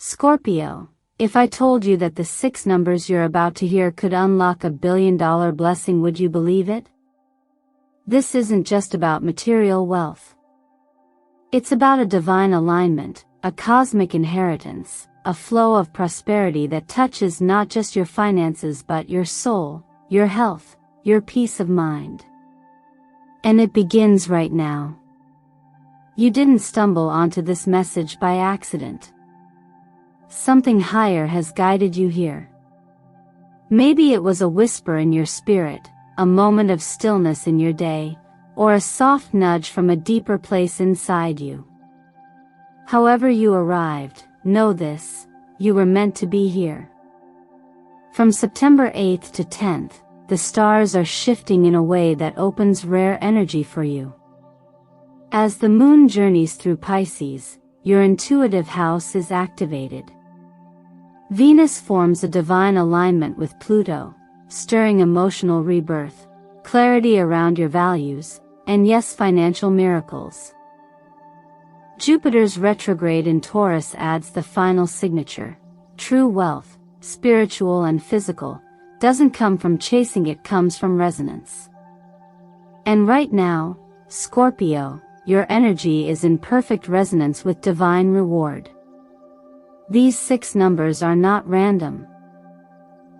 Scorpio, if I told you that the 6 numbers you're about to hear could unlock a billion-dollar blessing, would you believe it? This isn't just about material wealth. It's about a divine alignment, a cosmic inheritance, a flow of prosperity that touches not just your finances but your soul, your health, your peace of mind. And it begins right now. You didn't stumble onto this message by accident. Something higher has guided you here. Maybe it was a whisper in your spirit, a moment of stillness in your day, or a soft nudge from a deeper place inside you. However you arrived, know this: you were meant to be here. From September 8th to 10th, the stars are shifting in a way that opens rare energy for you. As the moon journeys through Pisces, your intuitive house is activated. Venus forms a divine alignment with Pluto, stirring emotional rebirth, clarity around your values, and yes, financial miracles. Jupiter's retrograde in Taurus adds the final signature. True wealth, spiritual and physical, doesn't come from chasing, it comes from resonance. And right now, Scorpio, your energy is in perfect resonance with divine reward. These 6 numbers are not random.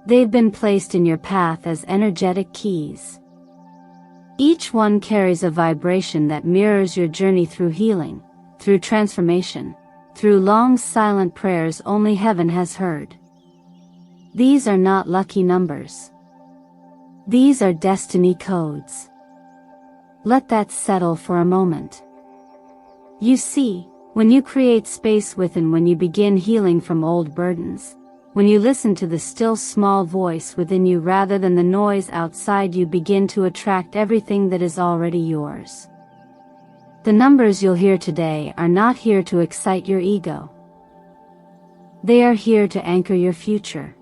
They've been placed in your path as energetic keys. Each one carries a vibration that mirrors your journey through healing, through transformation, through long silent prayers only heaven has heard. These are not lucky numbers. These are destiny codes. Let that settle for a moment. You see, when you create space within, when you begin healing from old burdens, when you listen to the still small voice within you rather than the noise outside, you begin to attract everything that is already yours. The numbers you'll hear today are not here to excite your ego. They are here to anchor your future.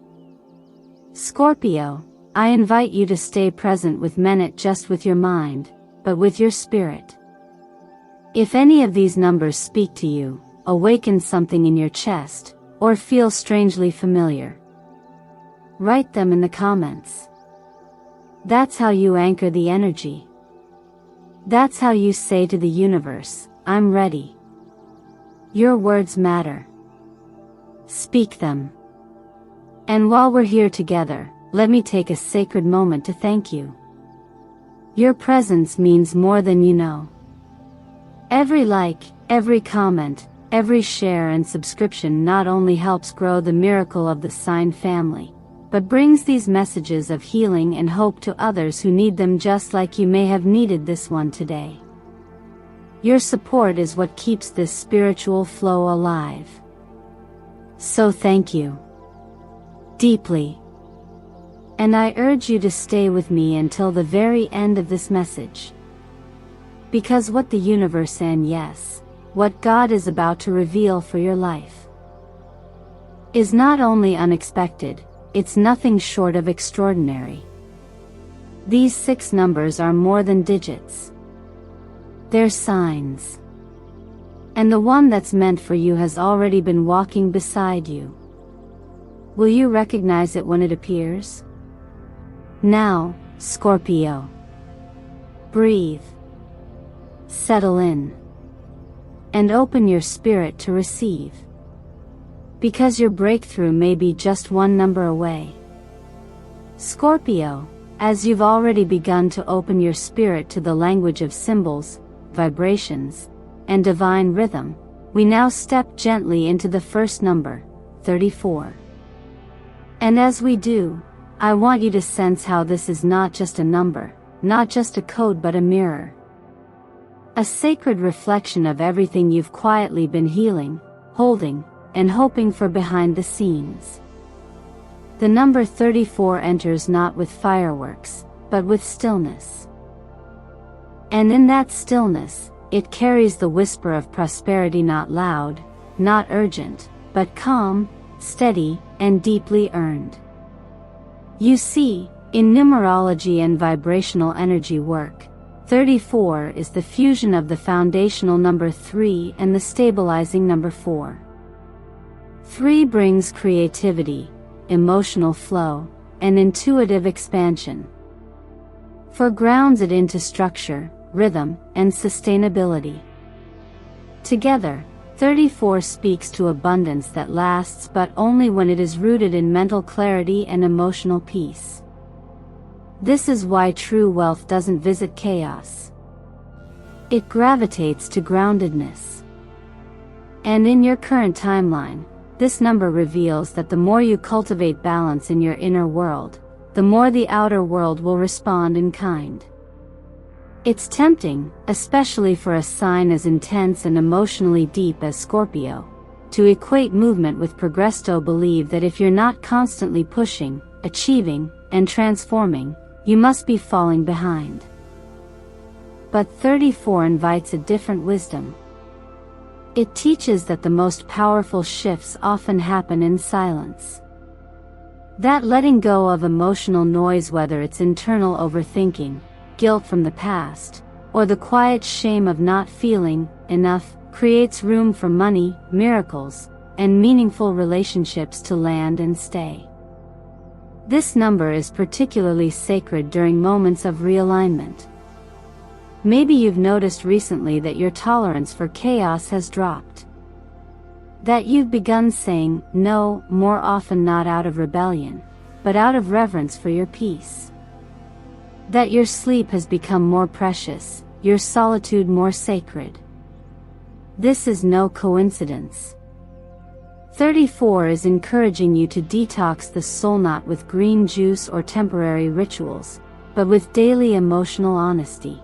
Scorpio, I invite you to stay present with men, not just with your mind, but with your spirit. If any of these numbers speak to you, awaken something in your chest, or feel strangely familiar, write them in the comments. That's how you anchor the energy. That's how you say to the universe, I'm ready. Your words matter. Speak them. And while we're here together, let me take a sacred moment to thank you. Your presence means more than you know. Every like, every comment, every share and subscription not only helps grow the miracle of the sign family, but brings these messages of healing and hope to others who need them, just like you may have needed this one today. Your support is what keeps this spiritual flow alive. So thank you. Deeply. And I urge you to stay with me until the very end of this message. Because what the universe, and yes, what God is about to reveal for your life, is not only unexpected, it's nothing short of extraordinary. These 6 numbers are more than digits. They're signs. And the one that's meant for you has already been walking beside you. Will you recognize it when it appears? Now, Scorpio. Breathe. Settle in. And open your spirit to receive. Because your breakthrough may be just 1 number away. Scorpio, as you've already begun to open your spirit to the language of symbols, vibrations, and divine rhythm, we now step gently into the first number, 34. And as we do, I want you to sense how this is not just a number, not just a code, but a mirror. A sacred reflection of everything you've quietly been healing, holding, and hoping for behind the scenes. The number 34 enters not with fireworks, but with stillness. And in that stillness, it carries the whisper of prosperity, not loud, not urgent, but calm, steady, and deeply earned. You see, in numerology and vibrational energy work, 34 is the fusion of the foundational number 3 and the stabilizing number 4. 3 brings creativity, emotional flow, and intuitive expansion. 4 grounds it into structure, rhythm, and sustainability. Together, 34 speaks to abundance that lasts, but only when it is rooted in mental clarity and emotional peace. This is why true wealth doesn't visit chaos. It gravitates to groundedness. And in your current timeline, this number reveals that the more you cultivate balance in your inner world, the more the outer world will respond in kind. It's tempting, especially for a sign as intense and emotionally deep as Scorpio, to equate movement with progresso. Believe that if you're not constantly pushing, achieving, and transforming, you must be falling behind. But 34 invites a different wisdom. It teaches that the most powerful shifts often happen in silence. That letting go of emotional noise, whether it's internal overthinking, guilt from the past, or the quiet shame of not feeling enough, creates room for money, miracles, and meaningful relationships to land and stay. This number is particularly sacred during moments of realignment. Maybe you've noticed recently that your tolerance for chaos has dropped. That you've begun saying no more often, not out of rebellion, but out of reverence for your peace. That your sleep has become more precious, your solitude more sacred. This is no coincidence. 34 is encouraging you to detox the soul, not with green juice or temporary rituals, but with daily emotional honesty.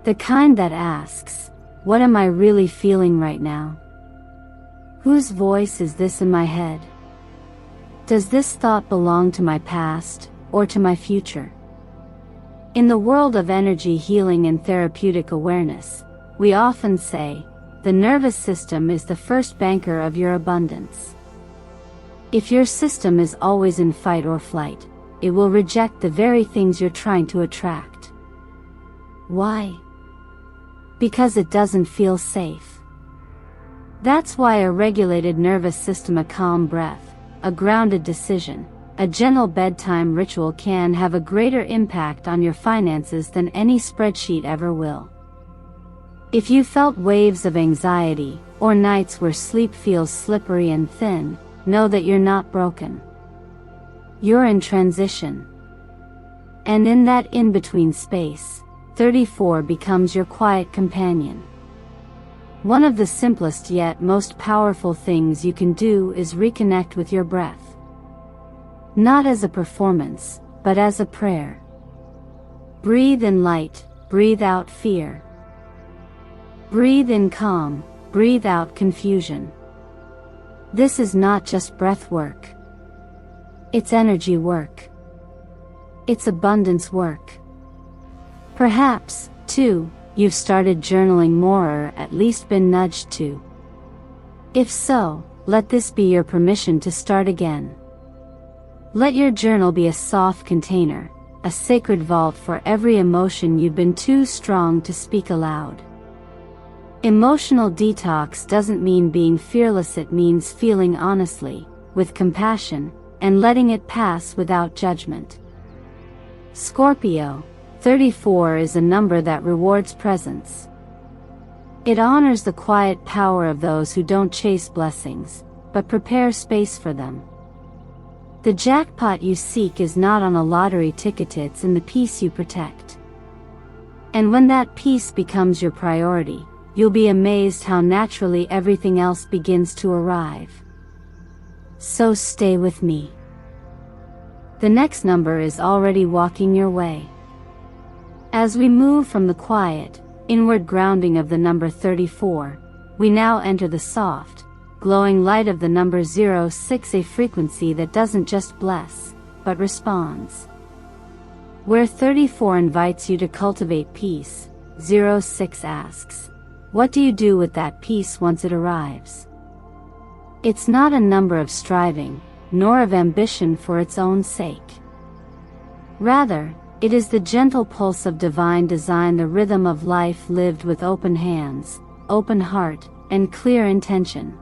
The kind that asks, what am I really feeling right now? Whose voice is this in my head? Does this thought belong to my past, or to my future? In the world of energy healing and therapeutic awareness, we often say, the nervous system is the first banker of your abundance. If your system is always in fight or flight, it will reject the very things you're trying to attract. Why? Because it doesn't feel safe. That's why a regulated nervous system, a calm breath, a grounded decision, a gentle bedtime ritual can have a greater impact on your finances than any spreadsheet ever will. If you felt waves of anxiety, or nights where sleep feels slippery and thin, know that you're not broken. You're in transition. And in that in-between space, 34 becomes your quiet companion. One of the simplest yet most powerful things you can do is reconnect with your breath. Not as a performance, but as a prayer. Breathe in light, breathe out fear. Breathe in calm, breathe out confusion. This is not just breath work. It's energy work. It's abundance work. Perhaps, too, you've started journaling more, or at least been nudged to. If so, let this be your permission to start again. Let your journal be a soft container, a sacred vault for every emotion you've been too strong to speak aloud. Emotional detox doesn't mean being fearless, it means feeling honestly, with compassion, and letting it pass without judgment. Scorpio, 34 is a number that rewards presence. It honors the quiet power of those who don't chase blessings, but prepare space for them. The jackpot you seek is not on a lottery ticket, it's in the peace you protect. And when that peace becomes your priority, you'll be amazed how naturally everything else begins to arrive. So stay with me. The next number is already walking your way. As we move from the quiet, inward grounding of the number 34, we now enter the soft, glowing light of the number 06, a frequency that doesn't just bless, but responds. Where 34 invites you to cultivate peace, 06 asks, what do you do with that peace once it arrives? It's not a number of striving, nor of ambition for its own sake. Rather, it is the gentle pulse of divine design, the rhythm of life lived with open hands, open heart, and clear intention.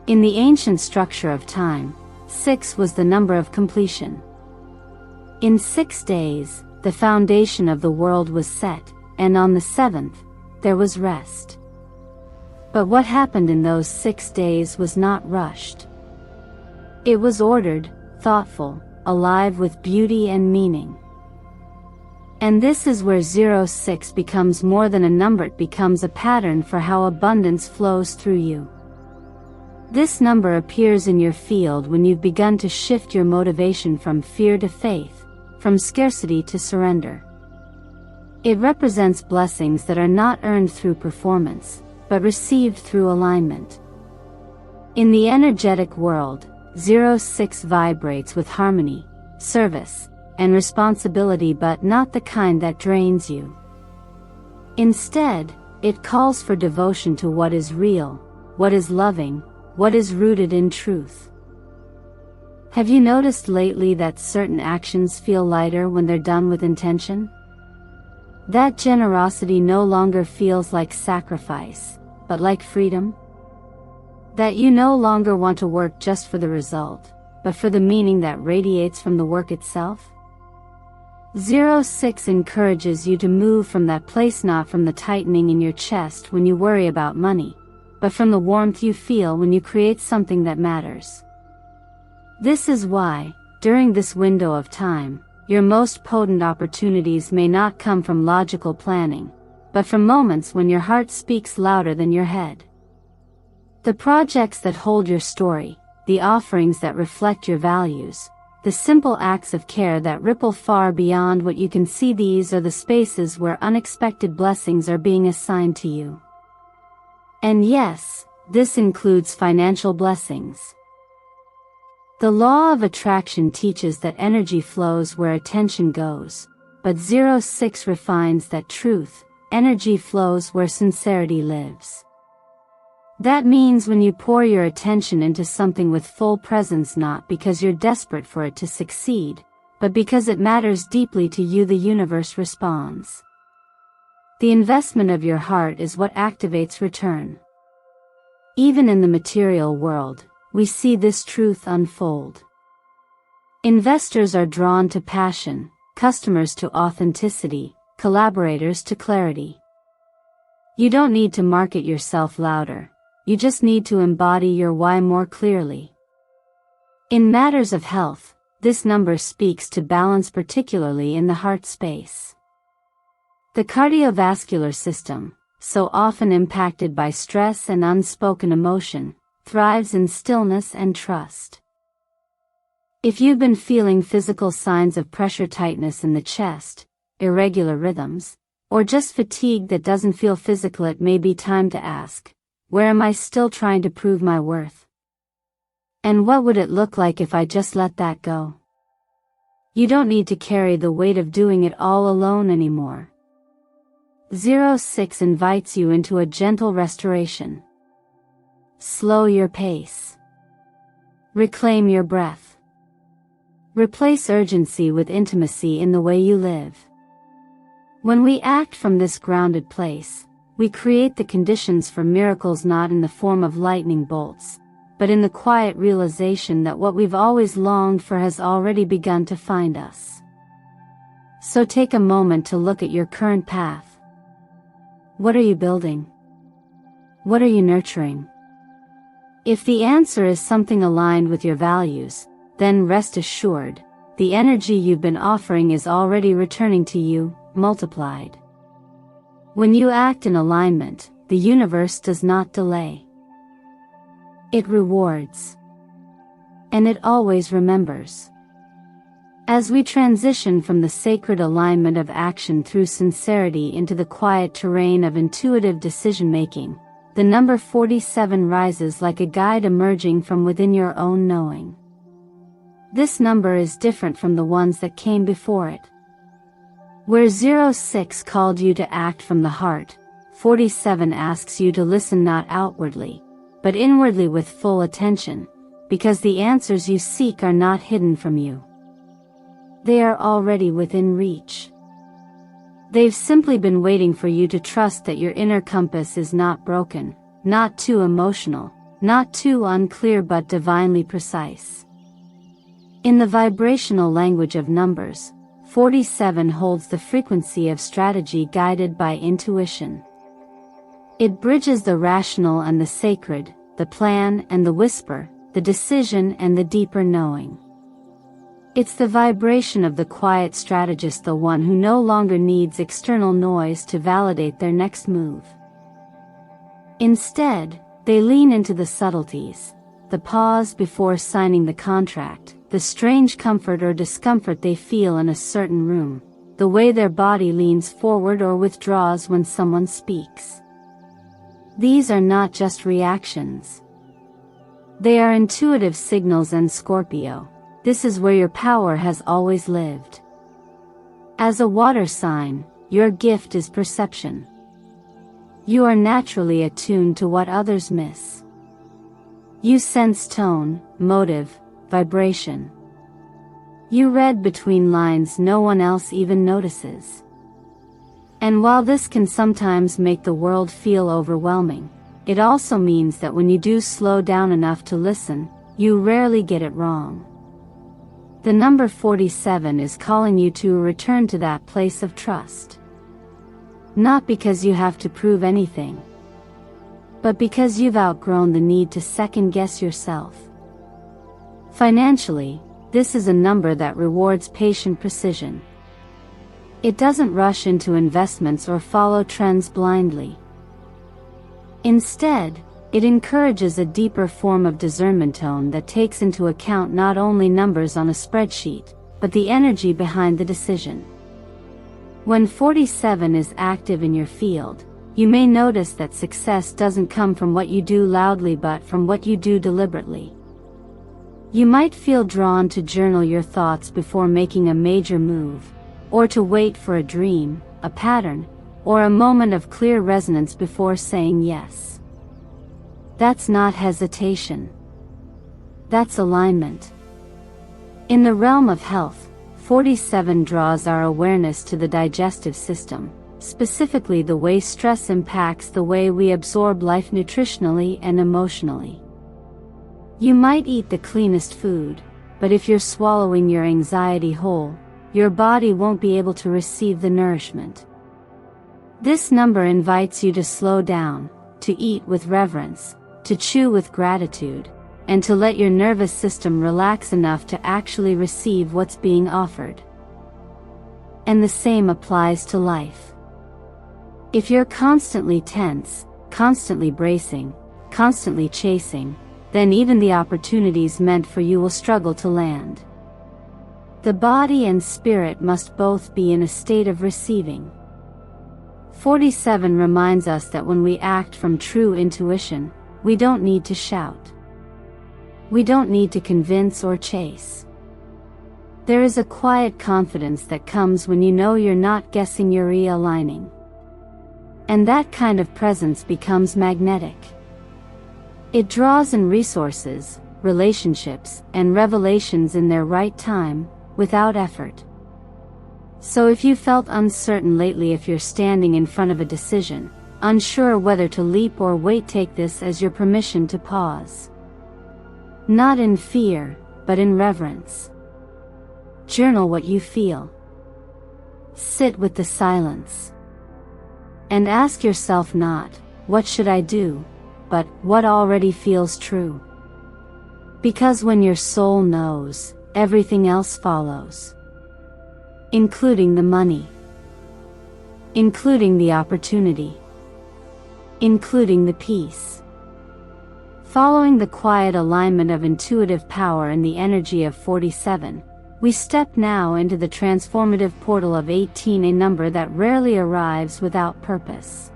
In the ancient structure of time, 6 was the number of completion. In 6 days, the foundation of the world was set, and on the 7th, there was rest. But what happened in those 6 days was not rushed. It was ordered, thoughtful, alive with beauty and meaning. And this is where 06 becomes more than a number, it becomes a pattern for how abundance flows through you. This number appears in your field when you've begun to shift your motivation from fear to faith, from scarcity to surrender. It represents blessings that are not earned through performance, but received through alignment. In the energetic world, 06 vibrates with harmony, service, and responsibility, but not the kind that drains you. Instead, it calls for devotion to what is real, what is loving, what is rooted in truth. Have you noticed lately that certain actions feel lighter when they're done with intention? That generosity no longer feels like sacrifice, but like freedom? That you no longer want to work just for the result, but for the meaning that radiates from the work itself? 06 encourages you to move from that place, not from the tightening in your chest when you worry about money, but from the warmth you feel when you create something that matters. This is why, during this window of time, your most potent opportunities may not come from logical planning, but from moments when your heart speaks louder than your head. The projects that hold your story, the offerings that reflect your values, the simple acts of care that ripple far beyond what you can see, these are the spaces where unexpected blessings are being assigned to you. And yes, this includes financial blessings. The law of attraction teaches that energy flows where attention goes, but 06 refines that truth, energy flows where sincerity lives. That means when you pour your attention into something with full presence, not because you're desperate for it to succeed, but because it matters deeply to you, the universe responds. The investment of your heart is what activates return. Even in the material world, we see this truth unfold. Investors are drawn to passion, customers to authenticity, collaborators to clarity. You don't need to market yourself louder. You just need to embody your why more clearly. In matters of health, this number speaks to balance, particularly in the heart space. The cardiovascular system, so often impacted by stress and unspoken emotion, thrives in stillness and trust. If you've been feeling physical signs of pressure, tightness in the chest, irregular rhythms, or just fatigue that doesn't feel physical, it may be time to ask, where am I still trying to prove my worth? And what would it look like if I just let that go? You don't need to carry the weight of doing it all alone anymore. 06 invites you into a gentle restoration. Slow your pace. Reclaim your breath. Replace urgency with intimacy in the way you live. When we act from this grounded place, we create the conditions for miracles, not in the form of lightning bolts, but in the quiet realization that what we've always longed for has already begun to find us. So take a moment to look at your current path. What are you building? What are you nurturing? If the answer is something aligned with your values, then rest assured, the energy you've been offering is already returning to you, multiplied. When you act in alignment, the universe does not delay. It rewards. And it always remembers. As we transition from the sacred alignment of action through sincerity into the quiet terrain of intuitive decision-making, the number 47 rises like a guide emerging from within your own knowing. This number is different from the ones that came before it. Where 06 called you to act from the heart, 47 asks you to listen not outwardly, but inwardly with full attention, because the answers you seek are not hidden from you. They are already within reach. They've simply been waiting for you to trust that your inner compass is not broken, not too emotional, not too unclear but divinely precise. In the vibrational language of numbers, 47 holds the frequency of strategy guided by intuition. It bridges the rational and the sacred, the plan and the whisper, the decision and the deeper knowing. It's the vibration of the quiet strategist, the one who no longer needs external noise to validate their next move. Instead, they lean into the subtleties, the pause before signing the contract, the strange comfort or discomfort they feel in a certain room, the way their body leans forward or withdraws when someone speaks. These are not just reactions. They are intuitive signals, and Scorpio, this is where your power has always lived. As a water sign, your gift is perception. You are naturally attuned to what others miss. You sense tone, motive, vibration. You read between lines no one else even notices. And while this can sometimes make the world feel overwhelming, it also means that when you do slow down enough to listen, you rarely get it wrong. The number 47 is calling you to return to that place of trust. Not because you have to prove anything, but because you've outgrown the need to second-guess yourself. Financially, this is a number that rewards patient precision. It doesn't rush into investments or follow trends blindly. Instead, it encourages a deeper form of discernment tone that takes into account not only numbers on a spreadsheet, but the energy behind the decision. When 47 is active in your field, you may notice that success doesn't come from what you do loudly but from what you do deliberately. You might feel drawn to journal your thoughts before making a major move, or to wait for a dream, a pattern, or a moment of clear resonance before saying yes. That's not hesitation. That's alignment. In the realm of health, 47 draws our awareness to the digestive system, specifically the way stress impacts the way we absorb life nutritionally and emotionally. You might eat the cleanest food, but if you're swallowing your anxiety whole, your body won't be able to receive the nourishment. This number invites you to slow down, to eat with reverence, to chew with gratitude, and to let your nervous system relax enough to actually receive what's being offered. And the same applies to life. If you're constantly tense, constantly bracing, constantly chasing, then even the opportunities meant for you will struggle to land. The body and spirit must both be in a state of receiving. 47 reminds us that when we act from true intuition, we don't need to shout. We don't need to convince or chase. There is a quiet confidence that comes when you know you're not guessing, you're realigning. And that kind of presence becomes magnetic. It draws in resources, relationships, and revelations in their right time, without effort. So if you felt uncertain lately, if you're standing in front of a decision, unsure whether to leap or wait, take this as your permission to pause. Not in fear, but in reverence. Journal what you feel. Sit with the silence. And ask yourself not, what should I do, but what already feels true. Because when your soul knows, everything else follows. Including the money. Including the opportunity. Including the peace. Following the quiet alignment of intuitive power and the energy of 47, we step now into the transformative portal of 18, a number that rarely arrives without purpose.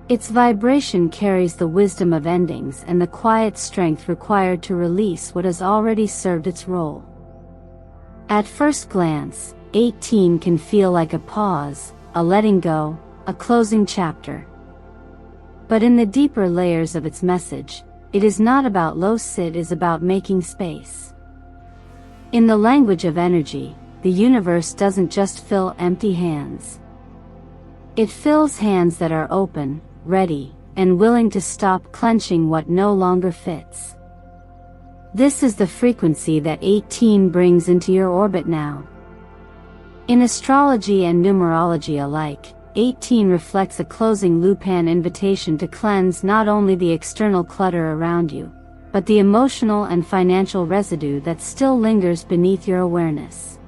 Its vibration carries the wisdom of endings and the quiet strength required to release what has already served its role. At first glance, 18 can feel like a pause, a letting go, a closing chapter. But in the deeper layers of its message, it is not about loss, it is about making space. In the language of energy, the universe doesn't just fill empty hands. It fills hands that are open, ready, and willing to stop clenching what no longer fits. This is the frequency that 18 brings into your orbit now. In astrology and numerology alike, 18 reflects a closing loop, an invitation to cleanse not only the external clutter around you, but the emotional and financial residue that still lingers beneath your awareness.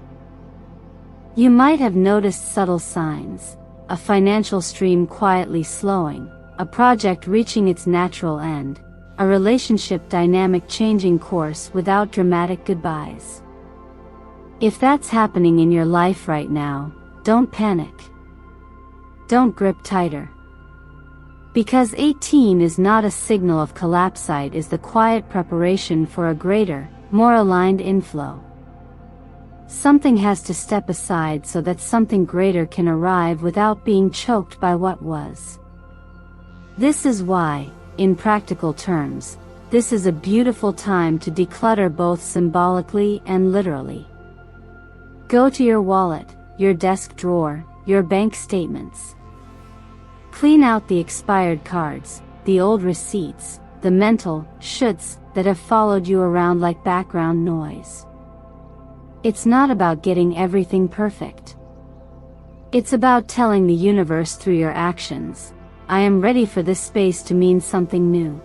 You might have noticed subtle signs: a financial stream quietly slowing, a project reaching its natural end, a relationship dynamic changing course without dramatic goodbyes. If that's happening in your life right now, don't panic. Don't grip tighter. Because 18 is not a signal of collapse, it is the quiet preparation for a greater, more aligned inflow. Something has to step aside so that something greater can arrive without being choked by what was. This is why, in practical terms, this is a beautiful time to declutter both symbolically and literally. Go to your wallet, your desk drawer, your bank statements. Clean out the expired cards, the old receipts, the mental shoulds that have followed you around like background noise. It's not about getting everything perfect. It's about telling the universe through your actions, I am ready for this space to mean something new.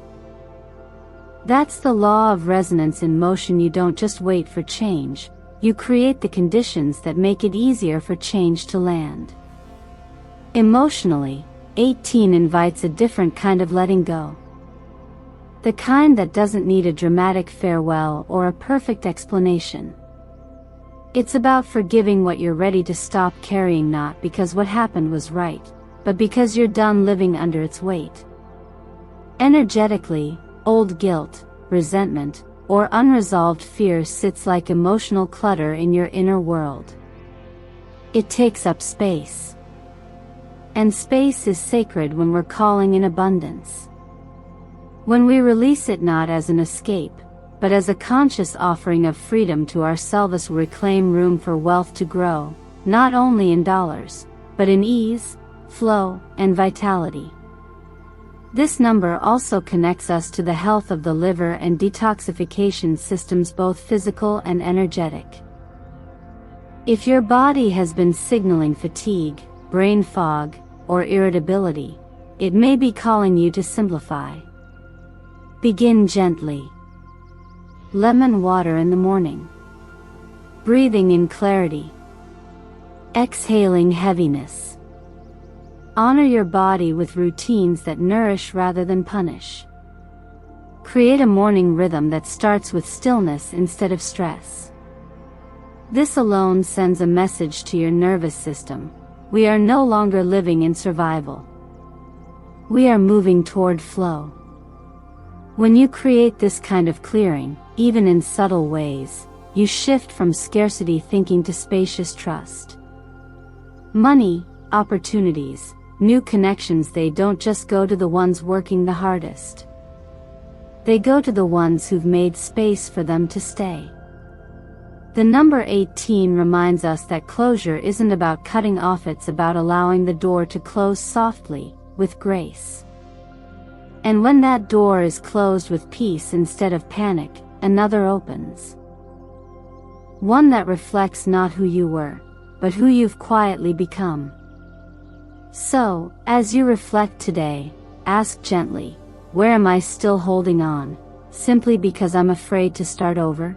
That's the law of resonance in motion. You don't just wait for change, you create the conditions that make it easier for change to land. Emotionally, 18 invites a different kind of letting go. The kind that doesn't need a dramatic farewell or a perfect explanation. It's about forgiving what you're ready to stop carrying, not because what happened was right, but because you're done living under its weight. Energetically, old guilt, resentment, or unresolved fear sits like emotional clutter in your inner world. It takes up space. And space is sacred when we're calling in abundance. When we release it not as an escape, but as a conscious offering of freedom to ourselves, we reclaim room for wealth to grow, not only in dollars, but in ease, flow, and vitality. This number also connects us to the health of the liver and detoxification systems, both physical and energetic. If your body has been signaling fatigue, brain fog, or irritability, it may be calling you to simplify. Begin gently. Lemon water in the morning. Breathing in clarity. Exhaling heaviness. Honor your body with routines that nourish rather than punish. Create a morning rhythm that starts with stillness instead of stress. This alone sends a message to your nervous system: we are no longer living in survival. We are moving toward flow. When you create this kind of clearing, even in subtle ways, you shift from scarcity thinking to spacious trust. Money, opportunities, new connections, they don't just go to the ones working the hardest. They go to the ones who've made space for them to stay. The number 18 reminds us that closure isn't about cutting off, it's about allowing the door to close softly, with grace. And when that door is closed with peace instead of panic, another opens. One that reflects not who you were, but who you've quietly become. So, as you reflect today, ask gently, where am I still holding on, simply because I'm afraid to start over?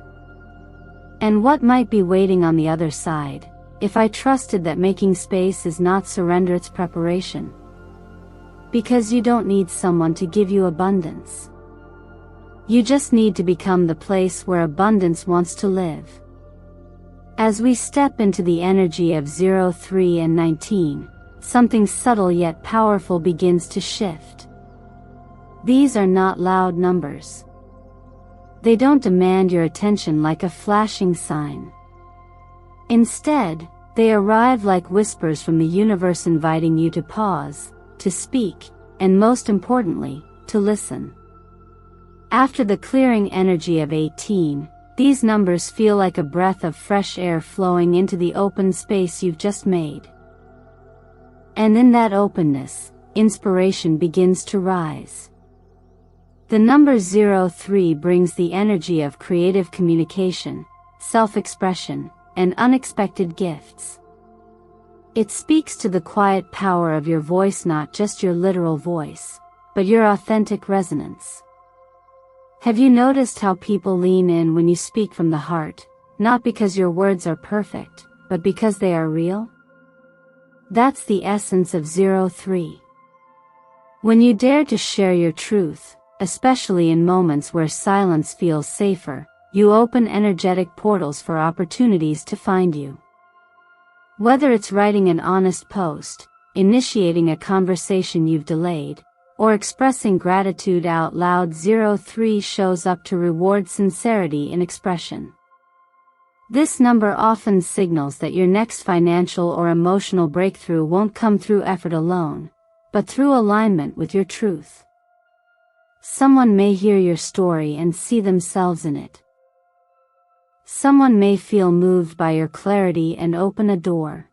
And what might be waiting on the other side, if I trusted that making space is not surrender, it's preparation? Because you don't need someone to give you abundance. You just need to become the place where abundance wants to live. As we step into the energy of 0, 3, and 19, something subtle yet powerful begins to shift. These are not loud numbers. They don't demand your attention like a flashing sign. Instead, they arrive like whispers from the universe, inviting you to pause, to speak, and most importantly, to listen. After the clearing energy of 18, these numbers feel like a breath of fresh air flowing into the open space you've just made. And in that openness, inspiration begins to rise. The number 03 brings the energy of creative communication, self-expression, and unexpected gifts. It speaks to the quiet power of your voice, not just your literal voice, but your authentic resonance. Have you noticed how people lean in when you speak from the heart, not because your words are perfect, but because they are real? That's the essence of 03. When you dare to share your truth, especially in moments where silence feels safer, you open energetic portals for opportunities to find you. Whether it's writing an honest post, initiating a conversation you've delayed, or expressing gratitude out loud, 03 shows up to reward sincerity in expression. This number often signals that your next financial or emotional breakthrough won't come through effort alone, but through alignment with your truth. Someone may hear your story and see themselves in it. Someone may feel moved by your clarity and open a door.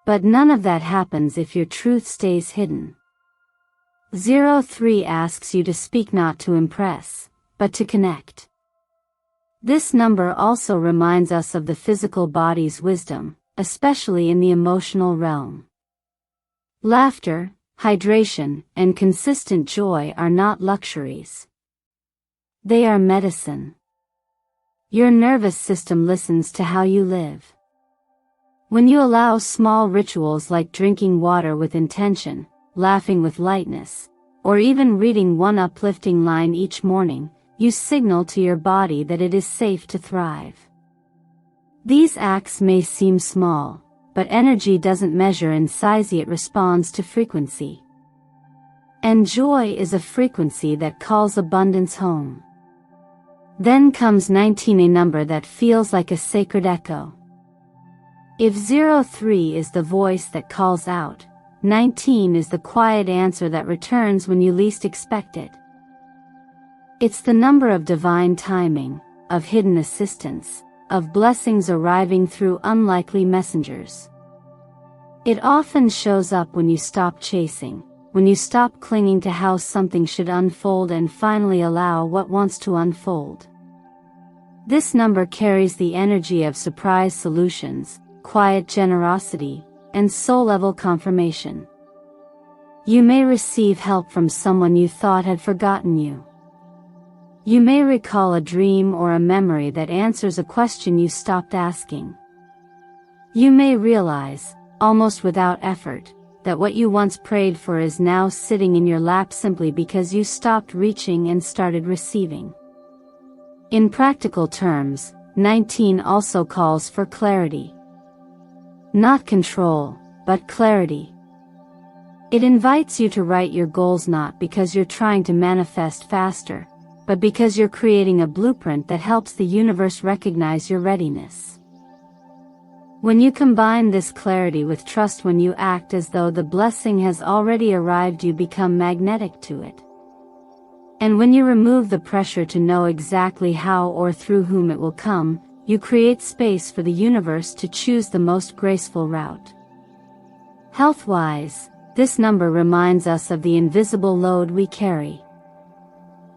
But none of that happens if your truth stays hidden. 03 asks you to speak not to impress, but to connect. This number also reminds us of the physical body's wisdom, especially in the emotional realm. Laughter, hydration, and consistent joy are not luxuries. They are medicine. Your nervous system listens to how you live. When you allow small rituals like drinking water with intention, laughing with lightness, or even reading one uplifting line each morning, you signal to your body that it is safe to thrive. These acts may seem small, but energy doesn't measure in size, it responds to frequency. And joy is a frequency that calls abundance home. Then comes 19, a number that feels like a sacred echo. If 03 is the voice that calls out, 19 is the quiet answer that returns when you least expect it. It's the number of divine timing, of hidden assistance, of blessings arriving through unlikely messengers. It often shows up when you stop chasing, when you stop clinging to how something should unfold and finally allow what wants to unfold. This number carries the energy of surprise solutions, quiet generosity, and soul-level confirmation. You may receive help from someone you thought had forgotten you. You may recall a dream or a memory that answers a question you stopped asking. You may realize, almost without effort, that what you once prayed for is now sitting in your lap simply because you stopped reaching and started receiving. In practical terms, 19 also calls for clarity. Not control, but clarity. It invites you to write your goals not because you're trying to manifest faster, but because you're creating a blueprint that helps the universe recognize your readiness. When you combine this clarity with trust, when you act as though the blessing has already arrived, you become magnetic to it. And when you remove the pressure to know exactly how or through whom it will come, you create space for the universe to choose the most graceful route. Health-wise, this number reminds us of the invisible load we carry.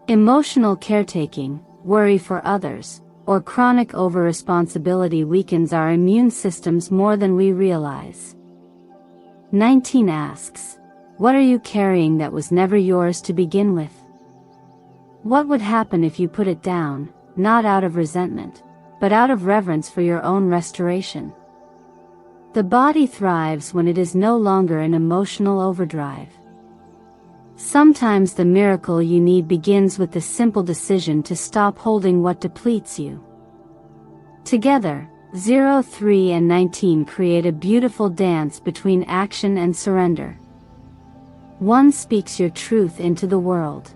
Emotional caretaking, worry for others, or chronic over-responsibility weakens our immune systems more than we realize. 19 asks, what are you carrying that was never yours to begin with? What would happen if you put it down, not out of resentment, but out of reverence for your own restoration? The body thrives when it is no longer in emotional overdrive. Sometimes the miracle you need begins with the simple decision to stop holding what depletes you. Together, 03 and 19 create a beautiful dance between action and surrender. One speaks your truth into the world.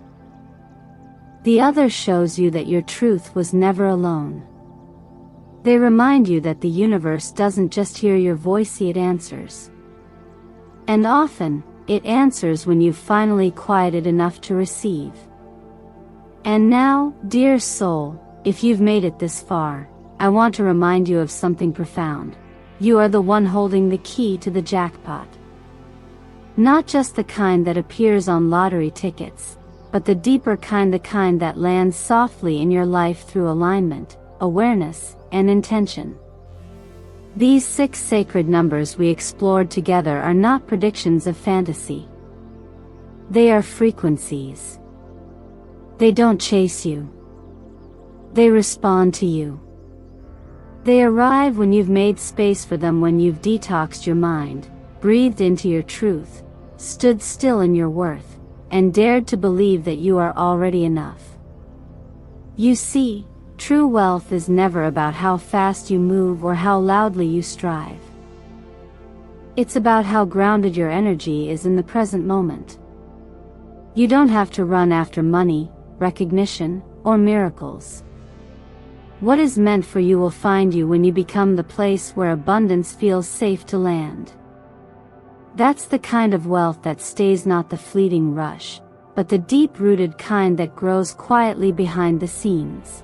The other shows you that your truth was never alone. They remind you that the universe doesn't just hear your voice, it answers. And often, it answers when you've finally quieted enough to receive. And now, dear soul, if you've made it this far, I want to remind you of something profound. You are the one holding the key to the jackpot. Not just the kind that appears on lottery tickets, but the deeper kind, the kind that lands softly in your life through alignment, awareness, and intention. These 6 sacred numbers we explored together are not predictions of fantasy. They are frequencies. They don't chase you. They respond to you. They arrive when you've made space for them, when you've detoxed your mind, breathed into your truth, stood still in your worth, and dared to believe that you are already enough. You see, true wealth is never about how fast you move or how loudly you strive. It's about how grounded your energy is in the present moment. You don't have to run after money, recognition, or miracles. What is meant for you will find you when you become the place where abundance feels safe to land. That's the kind of wealth that stays, not the fleeting rush, but the deep-rooted kind that grows quietly behind the scenes.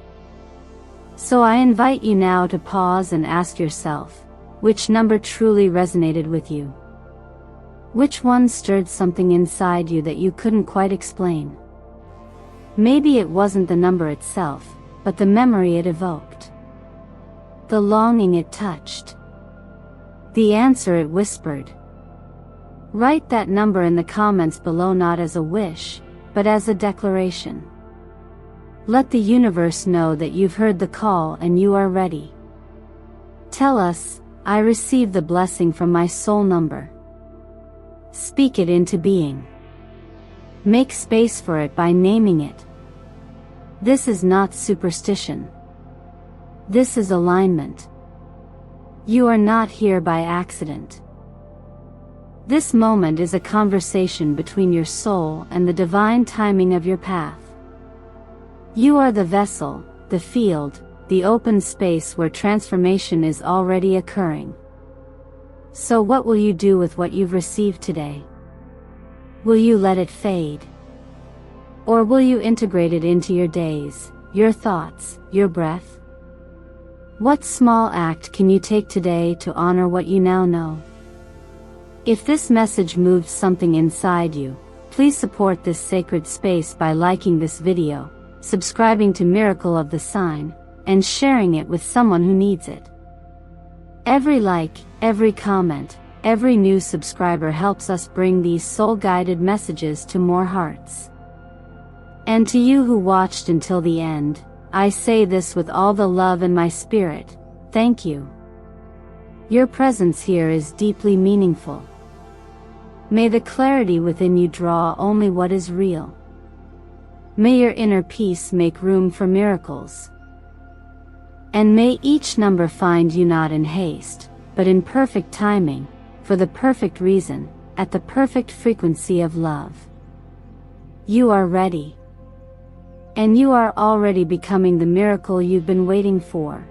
So I invite you now to pause and ask yourself, which number truly resonated with you? Which one stirred something inside you that you couldn't quite explain? Maybe it wasn't the number itself, but the memory it evoked. The longing it touched. The answer it whispered. Write that number in the comments below, not as a wish, but as a declaration. Let the universe know that you've heard the call and you are ready. Tell us, I receive the blessing from my soul number. Speak it into being. Make space for it by naming it. This is not superstition. This is alignment. You are not here by accident. This moment is a conversation between your soul and the divine timing of your path. You are the vessel, the field, the open space where transformation is already occurring. So what will you do with what you've received today? Will you let it fade? Or will you integrate it into your days, your thoughts, your breath? What small act can you take today to honor what you now know? If this message moved something inside you, please support this sacred space by liking this video, subscribing to Miracle of the Sign, and sharing it with someone who needs it. Every like, every comment, every new subscriber helps us bring these soul-guided messages to more hearts. And to you who watched until the end, I say this with all the love in my spirit, thank you. Your presence here is deeply meaningful. May the clarity within you draw only what is real. May your inner peace make room for miracles. And may each number find you not in haste, but in perfect timing, for the perfect reason, at the perfect frequency of love. You are ready. And you are already becoming the miracle you've been waiting for.